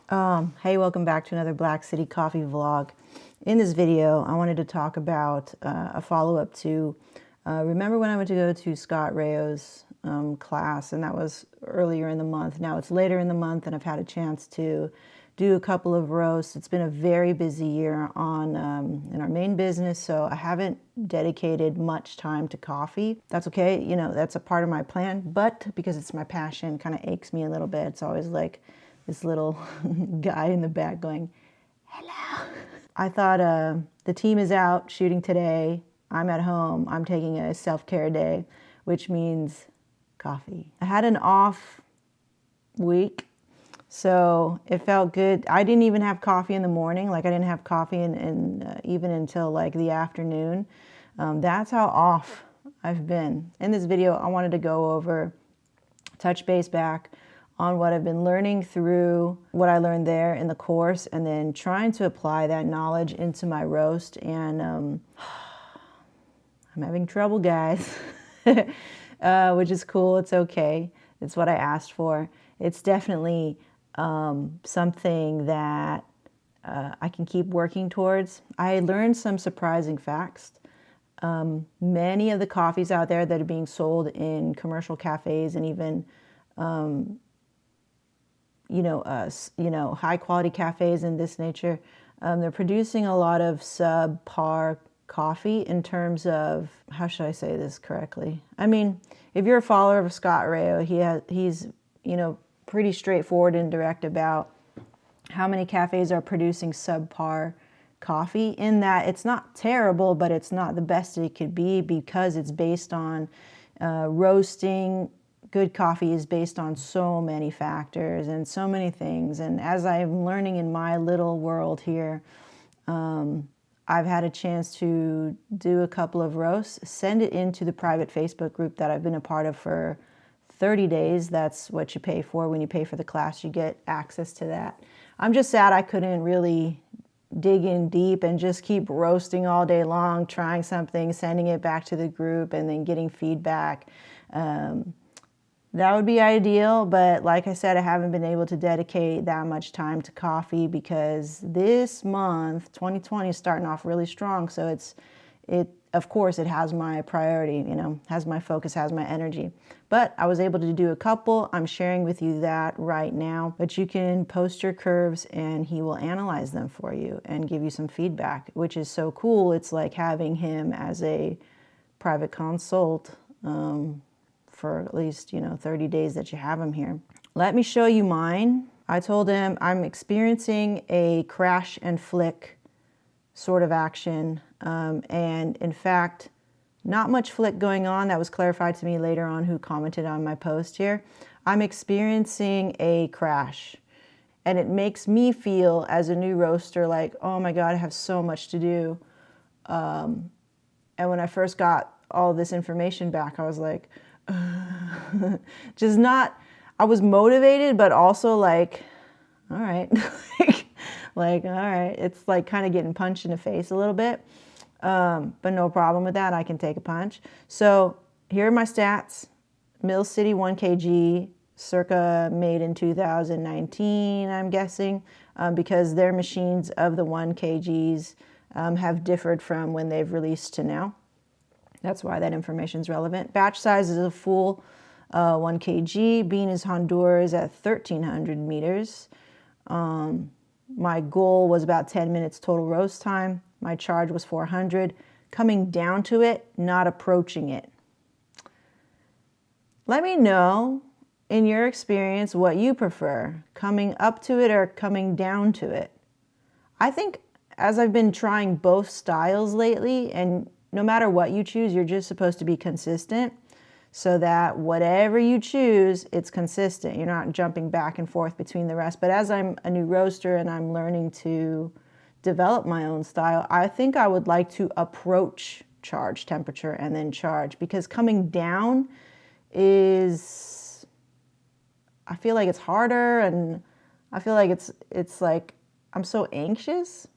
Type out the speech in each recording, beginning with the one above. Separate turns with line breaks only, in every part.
Hey, welcome back to another Black City coffee vlog. In this video, I wanted to talk about a follow-up to, remember when I went to go to Scott Rayo's class, and that was earlier in the month. Now it's later in the month, and I've had a chance to do a couple of roasts. It's been a very busy year on in our main business, so I haven't dedicated much time to coffee. That's okay, you know, that's a part of my plan, but because it's my passion, kind of aches me a little bit. It's always like this little guy in the back going, hello. I thought the team is out shooting today. I'm at home. I'm taking a self-care day, which means coffee. I had an off week, so it felt good. I didn't even have coffee in the morning. Like I didn't have coffee even until like the afternoon. That's how off I've been. In this video, I wanted to go over, touch base back on what I've been learning through what I learned there in the course, and then trying to apply that knowledge into my roast. And I'm having trouble, guys, which is cool. It's okay. It's what I asked for. It's definitely something that I can keep working towards. I learned some surprising facts. Many of the coffees out there that are being sold in commercial cafes and even high quality cafes in this nature, they're producing a lot of subpar coffee in terms of, how should I say this correctly? I mean, if you're a follower of Scott Rayo, he's pretty straightforward and direct about how many cafes are producing subpar coffee, in that it's not terrible, but it's not the best it could be, because it's based on roasting. Good coffee is based on so many factors and so many things. And as I'm learning in my little world here, I've had a chance to do a couple of roasts, send it into the private Facebook group that I've been a part of for 30 days. That's what you pay for. When you pay for the class, you get access to that. I'm just sad I couldn't really dig in deep and just keep roasting all day long, trying something, sending it back to the group, and then getting feedback. That would be ideal, but like I said, I haven't been able to dedicate that much time to coffee because this month, 2020, is starting off really strong. So of course, it has my priority, has my focus, has my energy. But I was able to do a couple. I'm sharing with you that right now. But you can post your curves and he will analyze them for you and give you some feedback, which is so cool. It's like having him as a private consult. For at least 30 days that you have him here. Let me show you mine. I told him I'm experiencing a crash and flick sort of action, and in fact, not much flick going on. That was clarified to me later on, who commented on my post here. I'm experiencing a crash, and it makes me feel as a new roaster like, oh my God, I have so much to do. And when I first got all this information back, I was like, just not, I was motivated, but also like, all right, all right. It's like kind of getting punched in the face a little bit, but no problem with that. I can take a punch. So here are my stats. Blkcity 1 kg, circa made in 2019, I'm guessing, because their machines of the 1 kgs have differed from when they've released to now. That's why that information is relevant. Batch size is a full 1 kg. Bean is Honduras at 1,300 meters. My goal was about 10 minutes total roast time. My charge was 400. Coming down to it, not approaching it. Let me know, in your experience, what you prefer, coming up to it or coming down to it. I think as I've been trying both styles lately, and no matter what you choose, you're just supposed to be consistent, so that whatever you choose, it's consistent. You're not jumping back and forth between the rest. But as I'm a new roaster and I'm learning to develop my own style, I think I would like to approach charge temperature and then charge, because coming down is, I feel like it's harder, and I feel like it's like I'm so anxious.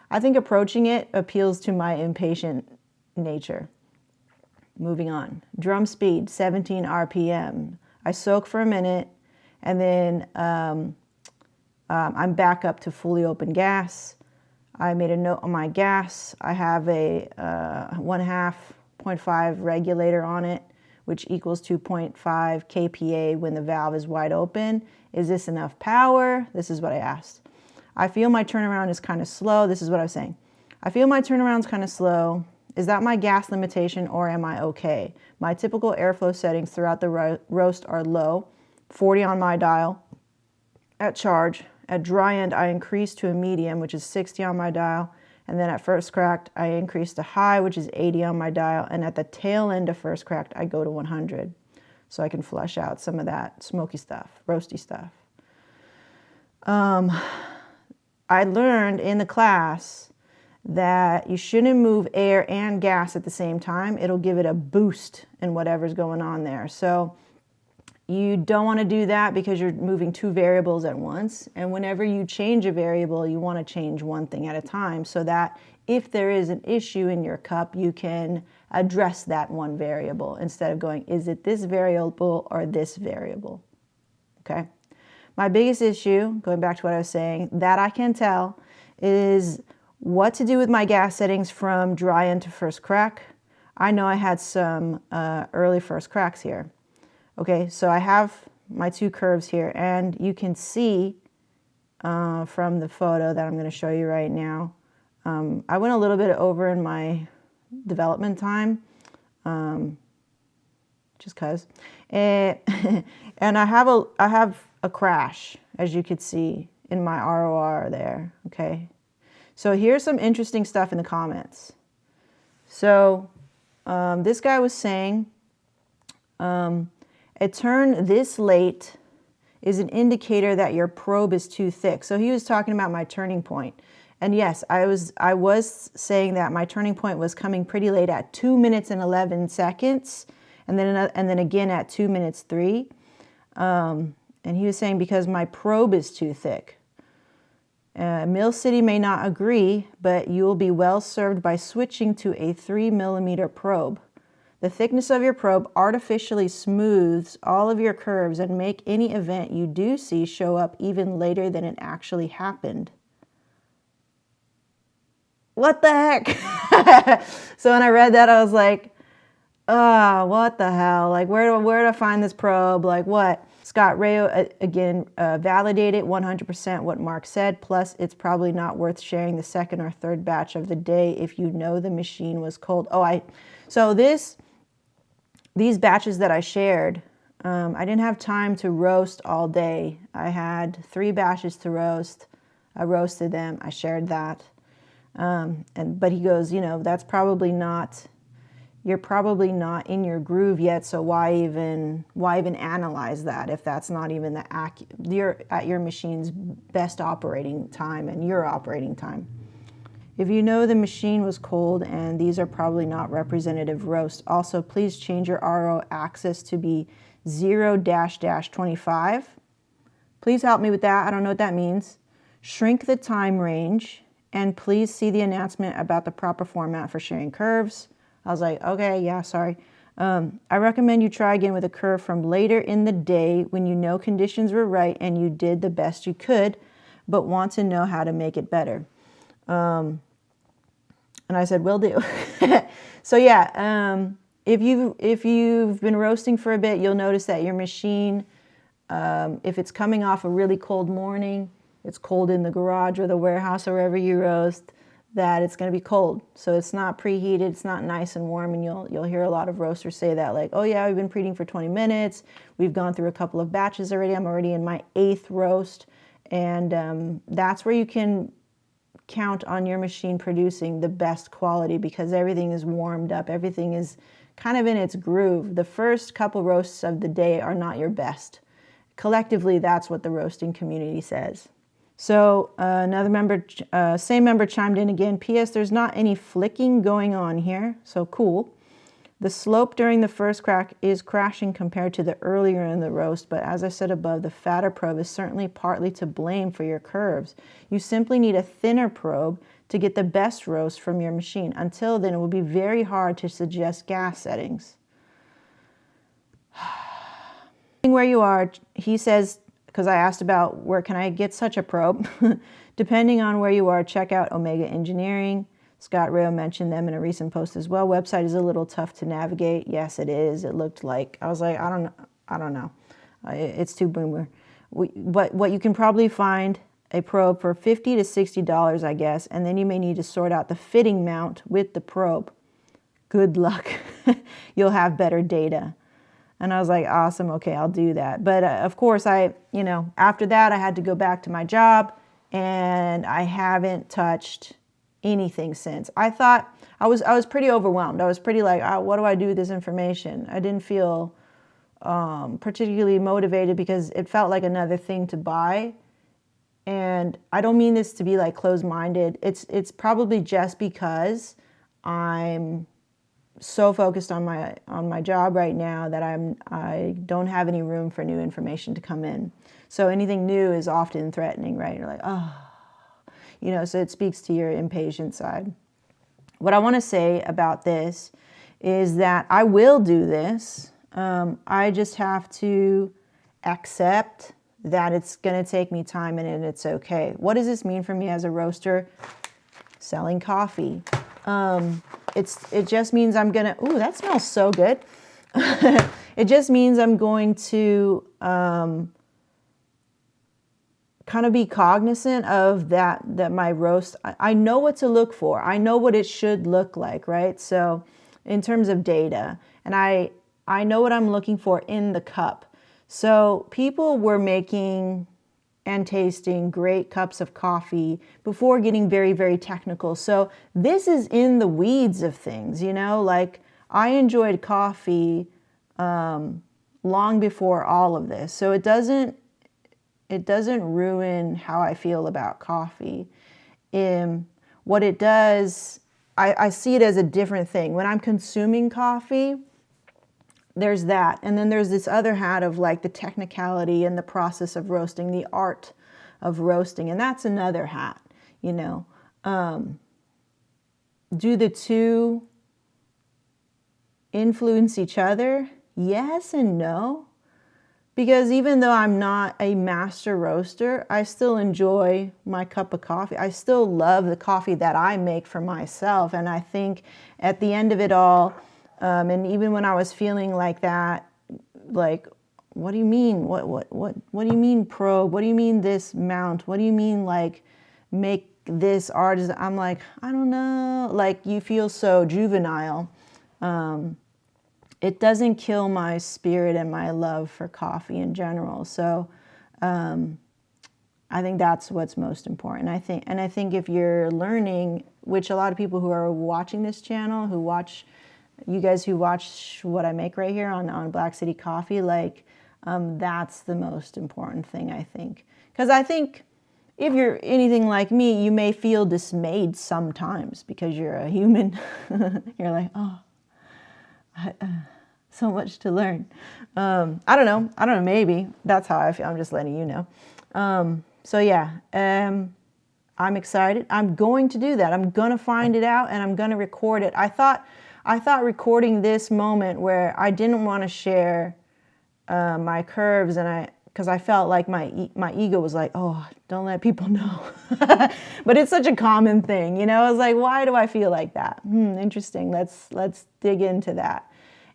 I think approaching it appeals to my impatient nature. Moving on. Drum speed, 17 RPM. I soak for a minute, and then I'm back up to fully open gas. I made a note on my gas. I have a 1/2 0.5 regulator on it, which equals 2.5 kPa when the valve is wide open. Is this enough power? This is what I asked. I feel my turnaround is kind of slow. This is what I was saying. I feel my turnaround is kind of slow. Is that my gas limitation or am I okay? My typical airflow settings throughout the roast are low, 40 on my dial. At charge, at dry end, I increase to a medium, which is 60 on my dial. And then at first cracked, I increase to high, which is 80 on my dial. And at the tail end of first cracked, I go to 100. So I can flush out some of that smoky stuff, roasty stuff. I learned in the class that you shouldn't move air and gas at the same time. It'll give it a boost in whatever's going on there. So you don't want to do that because you're moving two variables at once. And whenever you change a variable, you want to change one thing at a time so that if there is an issue in your cup, you can address that one variable instead of going, is it this variable or this variable? Okay. My biggest issue, going back to what I was saying, that I can tell is what to do with my gas settings from dry end to first crack. I know I had some early first cracks here. Okay, so I have my two curves here, and you can see from the photo that I'm going to show you right now. I went a little bit over in my development time, just cause, and I have a crash, as you could see in my ROR there. Okay. So here's some interesting stuff in the comments. So this guy was saying a turn this late is an indicator that your probe is too thick. So he was talking about my turning point. And yes, I was saying that my turning point was coming pretty late at 2 minutes and 11 seconds, and then again at 2 minutes 3. And he was saying because my probe is too thick. Blkcity may not agree, but you will be well served by switching to a 3 millimeter probe. The thickness of your probe artificially smooths all of your curves and make any event you do see show up even later than it actually happened. What the heck? So when I read that, I was like, oh, what the hell? Like, where do I find this probe? Like, what? Scott Rayo, again, validated 100% what Mark said, plus it's probably not worth sharing the second or third batch of the day if you know the machine was cold. So these batches that I shared, I didn't have time to roast all day. I had 3 batches to roast. I roasted them. I shared that. But he goes, that's probably not, you're probably not in your groove yet, so why even analyze that if that's not even you're at your machine's best operating time and your operating time. If you know the machine was cold and these are probably not representative roast, also please change your RO axis to be 0-25. Please help me with that. I don't know what that means. Shrink the time range, and please see the announcement about the proper format for sharing curves. I was like, okay, yeah, sorry. I recommend you try again with a curve from later in the day when you know conditions were right and you did the best you could, but want to know how to make it better. And I said, will do. So yeah, if you've been roasting for a bit, you'll notice that your machine, if it's coming off a really cold morning, it's cold in the garage or the warehouse or wherever you roast, that it's going to be cold. So it's not preheated, it's not nice and warm, and you'll hear a lot of roasters say that, like, oh yeah, we've been preheating for 20 minutes, we've gone through a couple of batches already, I'm already in my 8th roast, and that's where you can count on your machine producing the best quality because everything is warmed up, everything is kind of in its groove. The first couple roasts of the day are not your best. Collectively, that's what the roasting community says. So another member, same member chimed in again, P.S. there's not any flicking going on here, so cool. The slope during the first crack is crashing compared to the earlier in the roast, but as I said above, the fatter probe is certainly partly to blame for your curves. You simply need a thinner probe to get the best roast from your machine. Until then, it will be very hard to suggest gas settings. Where you are, he says, because I asked about where can I get such a probe. Depending on where you are, check out Omega Engineering. Scott Rayo mentioned them in a recent post as well. Website is a little tough to navigate. Yes, it is. It looked like, I was like, I don't know. It's too boomer. But what you can probably find a probe for $50 to $60, I guess, and then you may need to sort out the fitting mount with the probe. Good luck. You'll have better data. And I was like, awesome, okay, I'll do that. But of course, after that, I had to go back to my job, and I haven't touched anything since. I thought, I was pretty overwhelmed. I was pretty like, what do I do with this information? I didn't feel particularly motivated because it felt like another thing to buy. And I don't mean this to be like closed-minded. It's probably just because I'm so focused on my job right now that I don't have any room for new information to come in. So anything new is often threatening, right? You're like, so it speaks to your impatient side. What I want to say about this is that I will do this. I just have to accept that it's going to take me time and it's okay. What does this mean for me as a roaster selling coffee? It just means I'm going to, ooh, that smells so good. It just means I'm going to kind of be cognizant of that my roast, I know what to look for. I know what it should look like, right? So in terms of data, and I know what I'm looking for in the cup. So people were making and tasting great cups of coffee before getting very, very technical. So this is in the weeds of things, like I enjoyed coffee long before all of this. So it doesn't ruin how I feel about coffee. What it does, I see it as a different thing. When I'm consuming coffee, there's that. And then there's this other hat of like the technicality and the process of roasting, the art of roasting. And that's another hat, Do the two influence each other? Yes and no. Because even though I'm not a master roaster, I still enjoy my cup of coffee. I still love the coffee that I make for myself. And I think at the end of it all, and even when I was feeling like that, like, what do you mean? What do you mean probe? What do you mean this mount? What do you mean like make this artist? I'm like, I don't know. Like you feel so juvenile. It doesn't kill my spirit and my love for coffee in general. So I think that's what's most important. I think if you're learning, which a lot of people who are watching this channel, you guys who watch what I make right here on Blkcity Coffee, like that's the most important thing, I think. Because I think if you're anything like me, you may feel dismayed sometimes because you're a human. You're like, oh, so much to learn. I don't know, maybe. That's how I feel. I'm just letting you know. So yeah, I'm excited. I'm going to do that. I'm going to find it out and I'm going to record it. I thought recording this moment where I didn't want to share my curves, and because I felt like my ego was like, oh, don't let people know. But it's such a common thing, I was like, why do I feel like that? Interesting. Let's dig into that.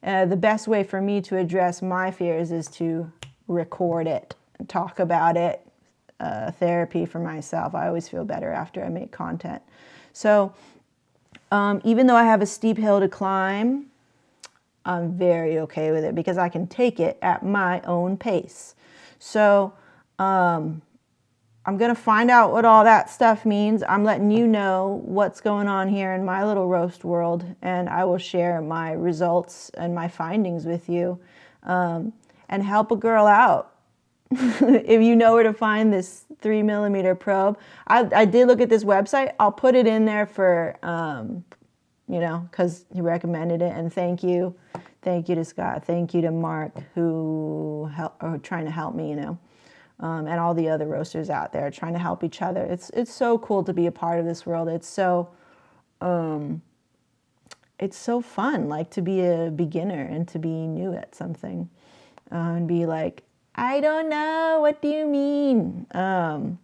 The best way for me to address my fears is to record it, and talk about it. Therapy for myself. I always feel better after I make content. So. Even though I have a steep hill to climb, I'm very okay with it because I can take it at my own pace. So I'm going to find out what all that stuff means. I'm letting you know what's going on here in my little roast world, and I will share my results and my findings with you and help a girl out. If you know where to find this 3mm probe, I did look at this website. I'll put it in there for, because he recommended it. And thank you to Scott. Thank you to Mark who are trying to help me, and all the other roasters out there trying to help each other. It's so cool to be a part of this world. It's so fun, like to be a beginner and to be new at something, and be like I don't know. What do you mean? And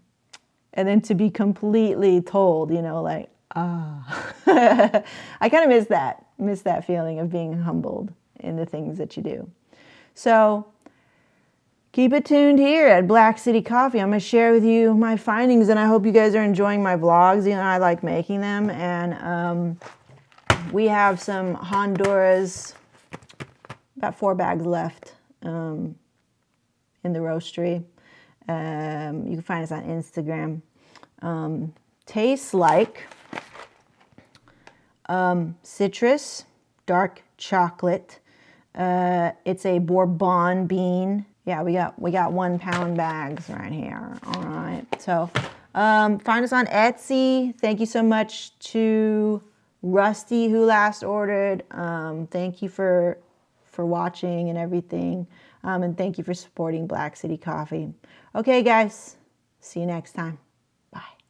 then to be completely told, you know, like, ah. I kind of miss that feeling of being humbled in the things that you do. So keep it tuned here at Black City Coffee. I'm going to share with you my findings, and I hope you guys are enjoying my vlogs. You know, I like making them, and we have some Honduras, about 4 bags left in the roastery. You can find us on Instagram. Tastes like citrus, dark chocolate. It's a Bourbon bean. Yeah, we got 1 pound bags right here. All right. So find us on Etsy. Thank you so much to Rusty who last ordered. Thank you for watching and everything. And thank you for supporting Black City Coffee. Okay, guys. See you next time.